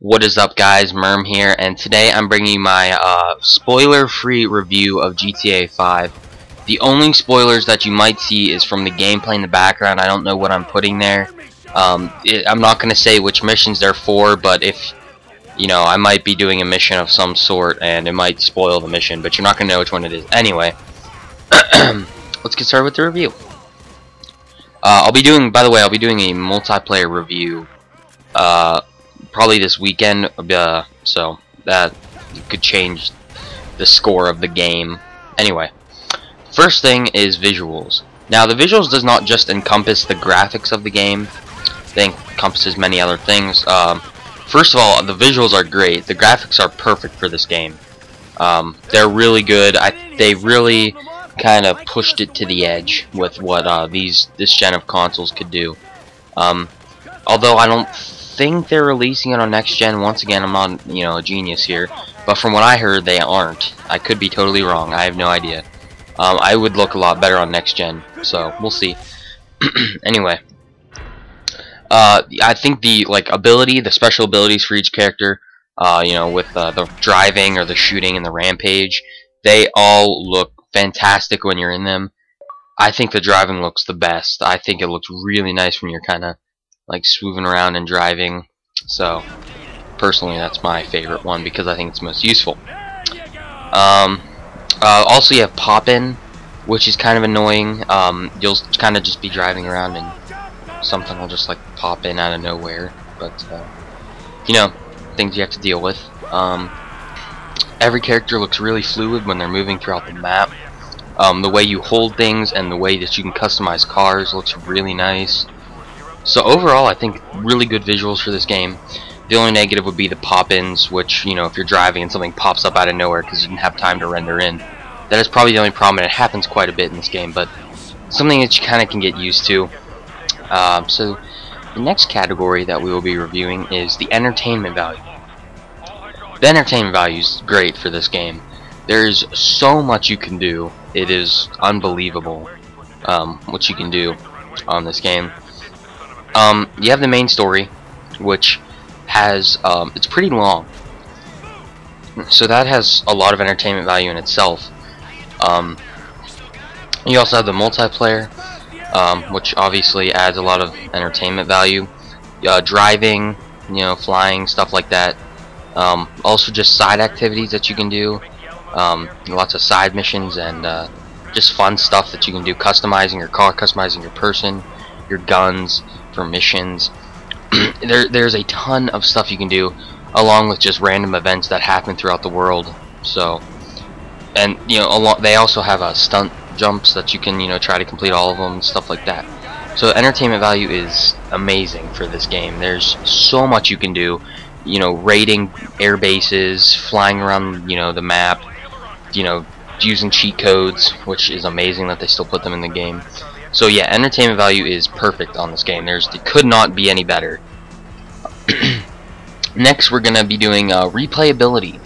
What is up, guys? Merm here, and today I'm bringing you my spoiler-free review of GTA 5. The only spoilers that you might see is from the gameplay in the background. I don't know what I'm putting there. I'm not going to say which missions they're for, but if, I might be doing a mission of some sort, and it might spoil the mission, but you're not going to know which one it is. Anyway, let's get started with the review. I'll be doing a multiplayer review, probably this weekend, so that could change the score of the game. Anyway, first thing is visuals. Now, the visuals does not just encompass the graphics of the game, they encompasses many other things. First of all, the visuals are great. The graphics are perfect for this game. They're really good. They really kind of pushed it to the edge with what this gen of consoles could do. Although I don't think they're releasing it on next gen. Once again, I'm not a genius here, but from what I heard, they aren't. I could be totally wrong. I have no idea. I would look a lot better on next gen, so we'll see. Anyway, I think the the special abilities for each character, with the driving or the shooting and the rampage, they all look fantastic when you're in them. I think the driving looks the best. I think it looks really nice when you're kind of like swooping around and driving. So personally, that's my favorite one because I think it's most useful. Also, you have pop-in, which is kind of annoying. You'll kind of just be driving around and something will just like pop in out of nowhere, but things you have to deal with. Every character looks really fluid when they're moving throughout the map. The way you hold things and the way that you can customize cars looks really nice. So overall, I think really good visuals for this game. The only negative would be the pop-ins, which, if you're driving and something pops up out of nowhere because you didn't have time to render in. That is probably the only problem, and it happens quite a bit in this game, but something that you kind of can get used to. So the next category that we will be reviewing is the entertainment value. The entertainment value is great for this game. There's so much you can do. It is unbelievable what you can do on this game. You have the main story, which has it's pretty long, so that has a lot of entertainment value in itself. You also have the multiplayer, which obviously adds a lot of entertainment value. Driving, flying, stuff like that. Also just side activities that you can do, lots of side missions and just fun stuff that you can do, customizing your car, customizing your person, your guns for missions. There's a ton of stuff you can do, along with just random events that happen throughout the world. So, and they also have stunt jumps that you can try to complete all of them and stuff like that. So entertainment value is amazing for this game. There's so much you can do, raiding air bases, flying around the map, using cheat codes, which is amazing that they still put them in the game. So yeah, entertainment value is perfect on this game. It could not be any better. Next, we're gonna be doing replayability.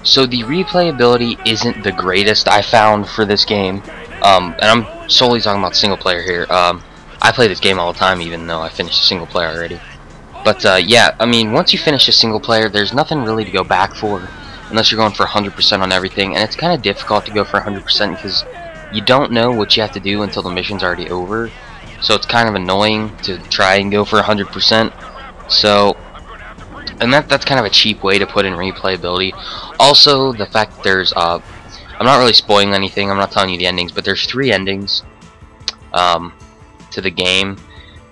So the replayability isn't the greatest I found for this game, and I'm solely talking about single player here. I play this game all the time, even though I finished a single player already. But yeah, I mean, once you finish a single player, there's nothing really to go back for, unless you're going for 100% on everything, and it's kind of difficult to go for 100% because you don't know what you have to do until the mission's already over. So it's kind of annoying to try and go for 100%. So, and that's kind of a cheap way to put in replayability. Also, the fact that there's I'm not really spoiling anything. I'm not telling you the endings, but there's 3 endings to the game,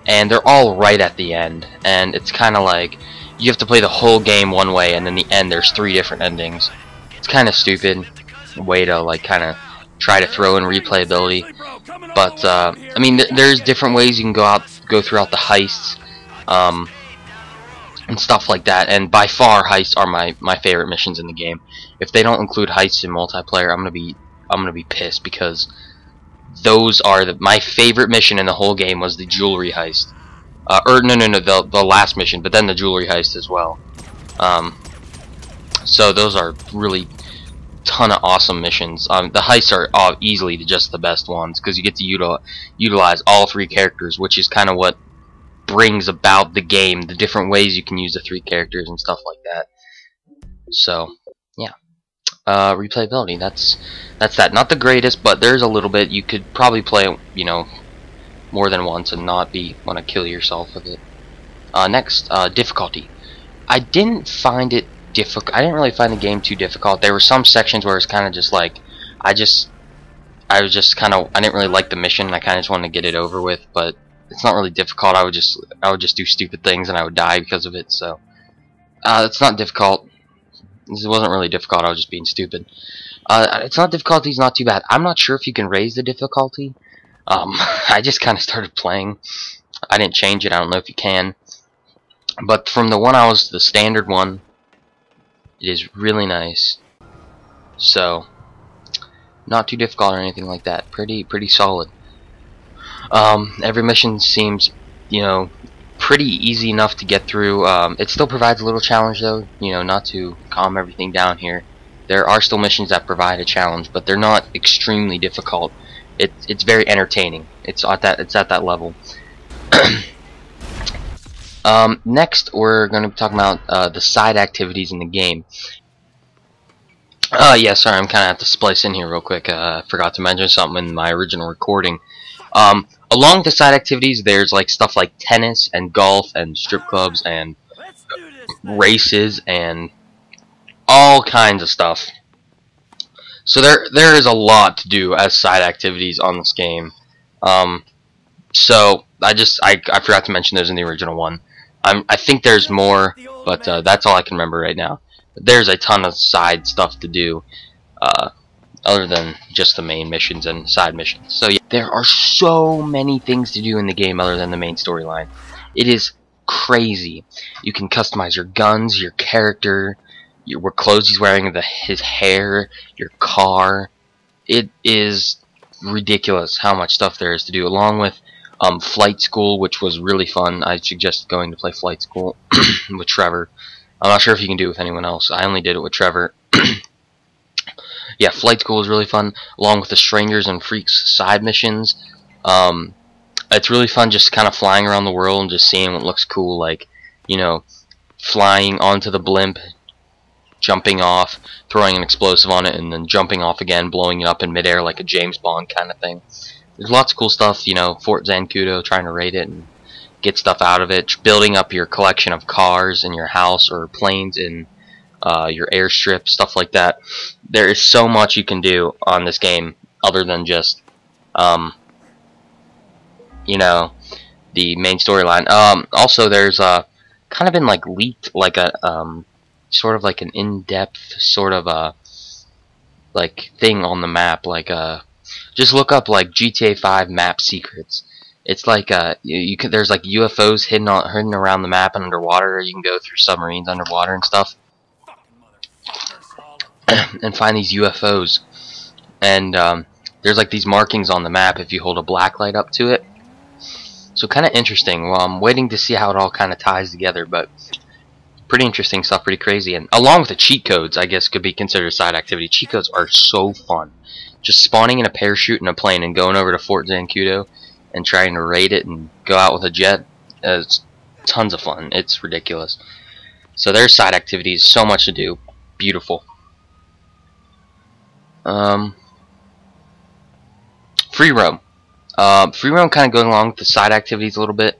and they're all right at the end. And it's kind of like you have to play the whole game one way, and then the end there's 3 different endings. It's kind of stupid way to kind of try to throw in replayability, but I mean, there's different ways you can go throughout the heists, and stuff like that. And by far, heists are my favorite missions in the game. If they don't include heists in multiplayer, I'm gonna be pissed, because those are my favorite mission in the whole game was the jewelry heist. The last mission, but then the jewelry heist as well. So those are really ton of awesome missions. The heists are easily just the best ones because you get to utilize all 3 characters, which is kind of what brings about the game, the different ways you can use the 3 characters and stuff like that. So yeah, replayability. That's that. Not the greatest, but there's a little bit. You could probably play it, you know, more than once and not want to kill yourself with it. Next, difficulty. I didn't find it difficult. I didn't really find the game too difficult. There were some sections where it's kind of just like I was just kind of, I didn't really like the mission and I kind of just wanted to get it over with, but it's not really difficult. I would just do stupid things and I would die because of it. So it's not difficult. This wasn't really difficult. I was just being stupid. It's not difficulty. It's not too bad. I'm not sure if you can raise the difficulty. I just kind of started playing. I didn't change it. I don't know if you can. But from the one the standard one, it is really nice. So not too difficult or anything like that. Pretty solid. Every mission seems, you know, pretty easy enough to get through. It still provides a little challenge though, you know, not to calm everything down here. There are still missions that provide a challenge, but they're not extremely difficult. It's very entertaining. It's at that level. Next, we're going to be talking about the side activities in the game. Yeah, sorry, I'm kind of have to splice in here real quick. I forgot to mention something in my original recording. Along the side activities, there's like stuff like tennis and golf and strip clubs and races and all kinds of stuff. So there is a lot to do as side activities on this game. So I forgot to mention those in the original one. I think there's more, but that's all I can remember right now. There's a ton of side stuff to do, other than just the main missions and side missions. So yeah, there are so many things to do in the game other than the main storyline. It is crazy. You can customize your guns, your character, what clothes he's wearing, his hair, your car. It is ridiculous how much stuff there is to do, along with Flight School, which was really fun. I suggest going to play Flight School with Trevor. I'm not sure if you can do it with anyone else. I only did it with Trevor. Yeah, Flight School is really fun, along with the Strangers and Freaks side missions. It's really fun just kind of flying around the world and just seeing what looks cool, like, you know, flying onto the blimp, jumping off, throwing an explosive on it, and then jumping off again, blowing it up in midair like a James Bond kind of thing. There's lots of cool stuff, you know, Fort Zancudo, trying to raid it and get stuff out of it, building up your collection of cars in your house or planes in your airstrip, stuff like that. There is so much you can do on this game other than just, you know, the main storyline. Also, there's kind of been like leaked, like a sort of like an in-depth sort of a like thing on the map, like just look up like GTA 5 map secrets. It's like there's like UFOs hidden around the map and underwater. You can go through submarines underwater and stuff and find these UFOs. And there's like these markings on the map if you hold a black light up to it. So kind of interesting. Well, I'm waiting to see how it all kind of ties together, but pretty interesting stuff, pretty crazy. And along with the cheat codes, I guess could be considered a side activity. Cheat codes are so fun. Just spawning in a parachute in a plane and going over to Fort Zancudo and trying to raid it and go out with a jet. It's tons of fun. It's ridiculous. So there's side activities, so much to do. Beautiful. Free roam. Free roam kind of going along with the side activities a little bit.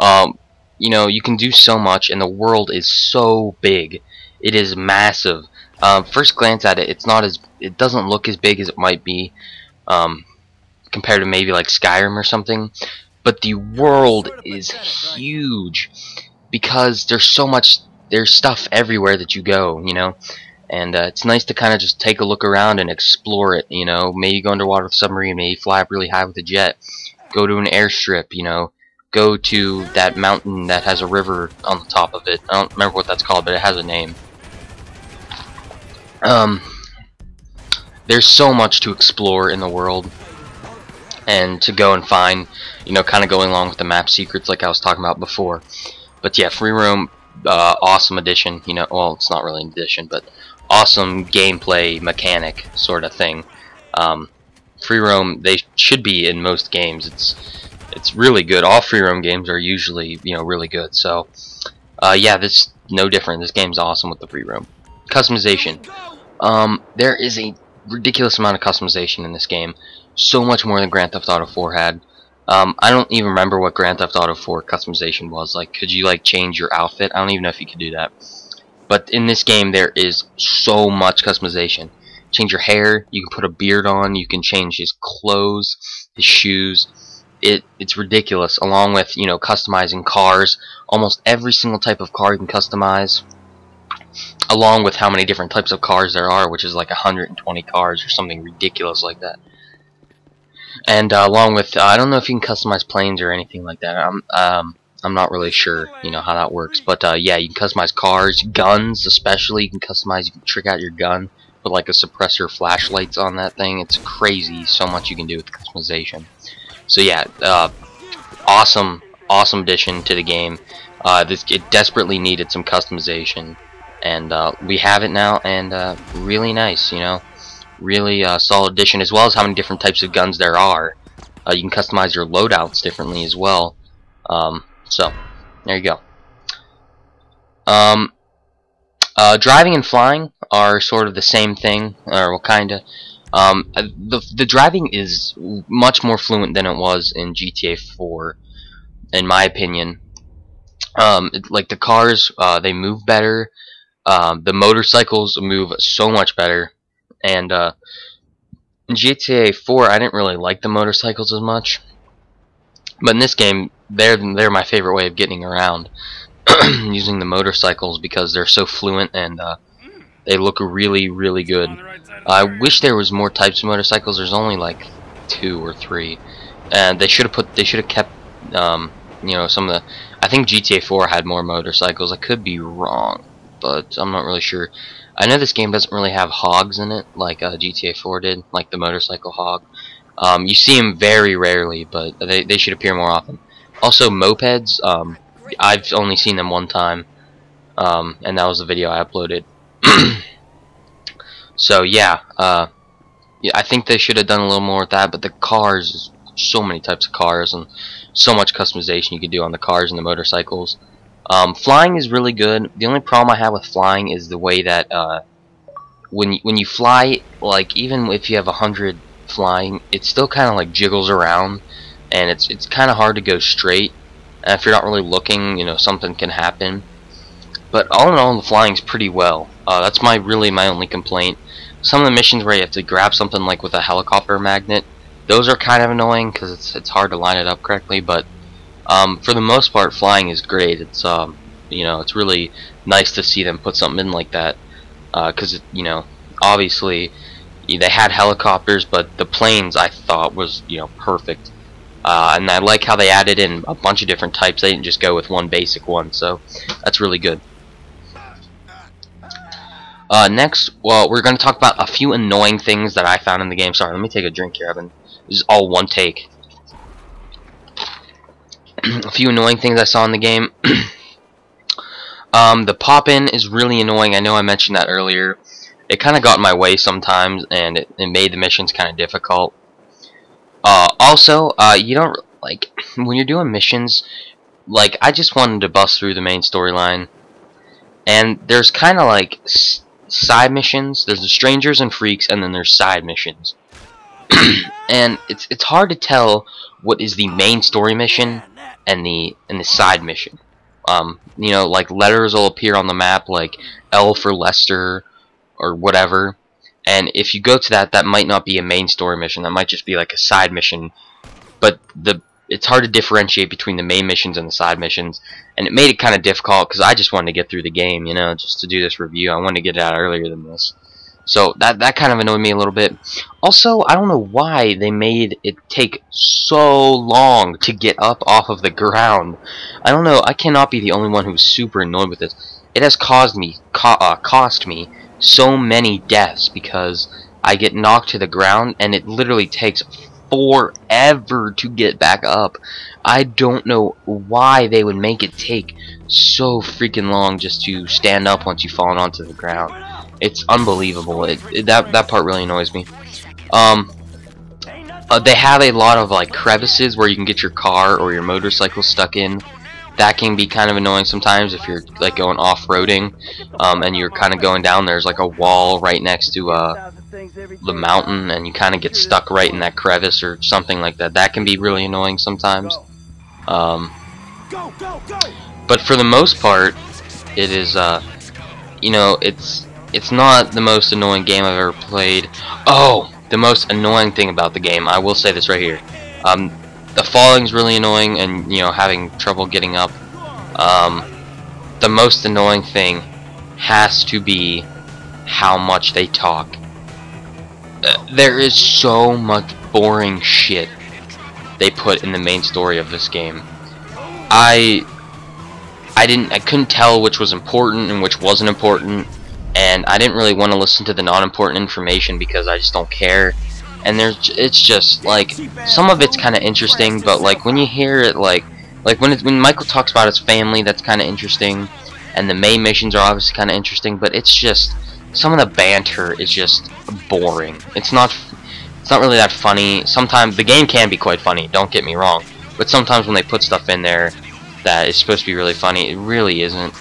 You know, you can do so much, and the world is so big. It is massive. First glance at it, it doesn't look as big as it might be, compared to maybe like Skyrim or something. But the world is huge because there's stuff everywhere that you go, you know. And it's nice to kind of just take a look around and explore it, you know. Maybe go underwater with a submarine, maybe fly up really high with a jet, go to an airstrip, you know. Go to that mountain that has a river on the top of it. I don't remember what that's called, but it has a name. There's so much to explore in the world and to go and find, you know, kind of going along with the map secrets like I was talking about before. But yeah, free roam, awesome addition, you know. Well, it's not really an addition, but awesome gameplay mechanic sort of thing. Free roam, they should be in most games. It's really good. All free roam games are usually, you know, really good. So, yeah, this no different. This game's awesome with the free roam. Customization. There is a ridiculous amount of customization in this game. So much more than Grand Theft Auto 4 had. I don't even remember what Grand Theft Auto 4 customization was. Like, could you like change your outfit? I don't even know if you could do that. But in this game, there is so much customization. Change your hair. You can put a beard on. You can change his clothes, his shoes. It's ridiculous. Along with, you know, customizing cars. Almost every single type of car you can customize. Along with how many different types of cars there are, which is like 120 cars or something ridiculous like that. And along with, I don't know if you can customize planes or anything like that. I'm not really sure, you know, how that works. But yeah, you can customize cars, guns especially. You can customize. You can trick out your gun, put like a suppressor, flashlights on that thing. It's crazy, so much you can do with customization. So yeah, awesome addition to the game. It desperately needed some customization, and we have it now, and really nice, you know. Really solid addition, as well as how many different types of guns there are. You can customize your loadouts differently as well. So there you go. Driving and flying are sort of the same thing, or kinda. The driving is much more fluent than it was in GTA 4, in my opinion. Like the cars, they move better. The motorcycles move so much better. And in GTA 4, I didn't really like the motorcycles as much, but in this game, they're my favorite way of getting around, using the motorcycles, because they're so fluent and they look really good. I wish there was more types of motorcycles. There's only like 2 or 3, and they should have kept you know, some of the. I think GTA 4 had more motorcycles. I could be wrong, but I'm not really sure. I know this game doesn't really have hogs in it like GTA 4 did, like the motorcycle hog. You see them very rarely, but they should appear more often. Also, mopeds, I've only seen them one time, and that was the video I uploaded. So yeah, yeah, I think they should have done a little more with that, but the cars, so many types of cars, and so much customization you could do on the cars and the motorcycles. Flying is really good. The only problem I have with flying is the way that when you fly, like even if you have 100 flying, it still kind of like jiggles around, and it's kind of hard to go straight. And if you're not really looking, you know, something can happen. But all in all, the flying's pretty well. That's really my only complaint. Some of the missions where you have to grab something like with a helicopter magnet, those are kind of annoying because it's hard to line it up correctly. But for the most part, flying is great. It's you know, it's really nice to see them put something in like that, because you know, obviously they had helicopters, but the planes I thought was, you know, perfect. And I like how they added in a bunch of different types. They didn't just go with one basic one, so that's really good. Next, well, we're going to talk about a few annoying things that I found in the game. Sorry, let me take a drink here. This is all one take. A few annoying things I saw in the game. The pop-in is really annoying. I know I mentioned that earlier. It kind of got in my way sometimes, and it made the missions kind of difficult. Also, you don't, like, when you're doing missions, like, I just wanted to bust through the main storyline, and there's kind of like side missions. There's the strangers and freaks, and then there's side missions. And it's hard to tell what is the main story mission and the side mission. You know, like letters will appear on the map, like L for Lester or whatever. And if you go to that, that might not be a main story mission. That might just be like a side mission. But it's hard to differentiate between the main missions and the side missions. And it made it kind of difficult because I just wanted to get through the game, you know, just to do this review. I wanted to get it out earlier than this. So that kind of annoyed me a little bit. Also, I don't know why they made it take so long to get up off of the ground. I don't know. I cannot be the only one who's super annoyed with this. It has cost me so many deaths because I get knocked to the ground and it literally takes forever to get back up. I don't know why they would make it take so freaking long just to stand up once you've fallen onto the ground. It's unbelievable. That part really annoys me. They have a lot of like crevices where you can get your car or your motorcycle stuck in. That can be kind of annoying sometimes if you're like going off-roading, and you're kind of going down. There's like a wall right next to the mountain, and you kind of get stuck right in that crevice or something like that. That can be really annoying sometimes. But for the most part, it is you know, it's not the most annoying game I've ever played. Oh, the most annoying thing about the game, I will say this right here. The falling's really annoying, and you know, having trouble getting up. The most annoying thing has to be how much they talk. There is so much boring shit they put in the main story of this game. I couldn't tell which was important and which wasn't important, and I didn't really want to listen to the non-important information because I just don't care. And it's just like some of it's kind of interesting, but like when you hear it, like when Michael talks about his family, that's kind of interesting, and the main missions are obviously kind of interesting, but it's just some of the banter is just boring. It's not really that funny. Sometimes the game can be quite funny, don't get me wrong, but sometimes when they put stuff in there that is supposed to be really funny, it really isn't.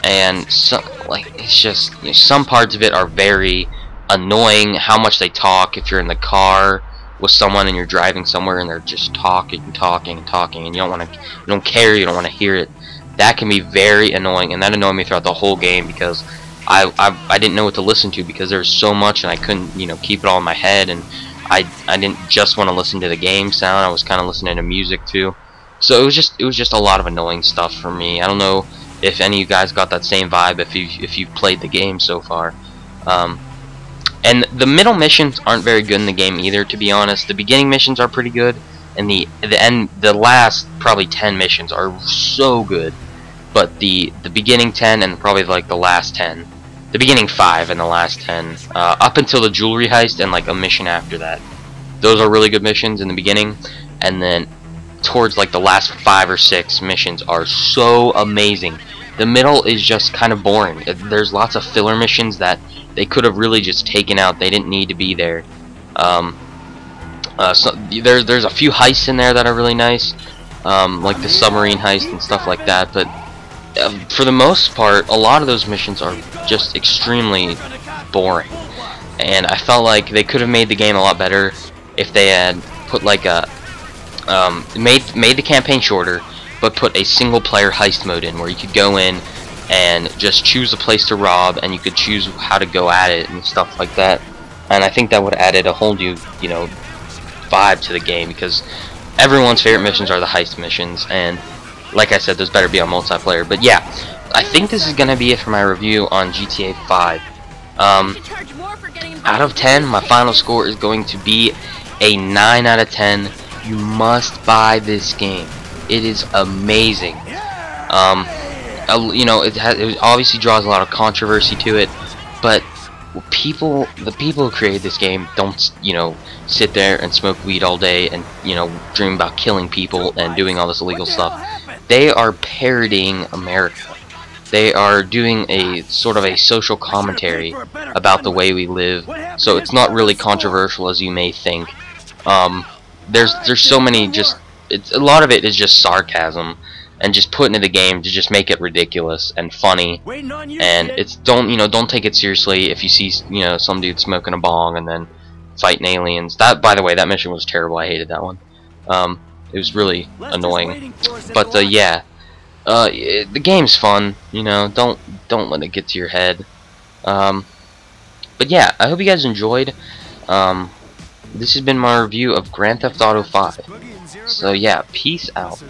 And so, like, it's just, you know, some parts of it are very annoying. How much they talk. If you're in the car with someone and you're driving somewhere and they're just talking and talking and talking, and you don't care, you don't want to hear it, that can be very annoying. And that annoyed me throughout the whole game because I didn't know what to listen to because there was so much, and I couldn't, you know, keep it all in my head. And I didn't just want to listen to the game sound. I was kind of listening to music too. So it was just a lot of annoying stuff for me. I don't know if any of you guys got that same vibe if you've played the game so far. And the middle missions aren't very good in the game either, to be honest. The beginning missions are pretty good, and the last probably 10 missions are so good. But the beginning 10 and probably like the last 10, the beginning 5 and the last 10, up until the jewelry heist and like a mission after that, those are really good missions in the beginning, and then towards like the last 5 or 6 missions are so amazing. The middle is just kind of boring. There's lots of filler missions that they could have really just taken out. They didn't need to be there. So there's a few heists in there that are really nice, like the submarine heist and stuff like that. But for the most part, a lot of those missions are just extremely boring. And I felt like they could have made the game a lot better if they had put like a made the campaign shorter, but put a single player heist mode in where you could go in and just choose a place to rob, and you could choose how to go at it and stuff like that. And I think that would have added a whole new, you know, vibe to the game, because everyone's favorite missions are the heist missions, and like I said, those better be on multiplayer. But yeah, I think this is gonna be it for my review on GTA 5. Out of 10, my final score is going to be a 9 out of 10. You must buy this game. It is amazing. You know, it obviously draws a lot of controversy to it, but the people who created this game don't, you know, sit there and smoke weed all day and, you know, dream about killing people and doing all this illegal stuff. They are parodying America. They are doing a sort of a social commentary about the way we live, so it's not really controversial as you may think. There's so many, just a lot of it is just sarcasm and just put into the game to just make it ridiculous and funny. And it's don't take it seriously if you see, you know, some dude smoking a bong and then fighting aliens. That, by the way, that mission was terrible. I hated that one. It was really annoying. But yeah, the game's fun. You know, don't let it get to your head. But yeah, I hope you guys enjoyed. This has been my review of Grand Theft Auto 5. So yeah, peace out.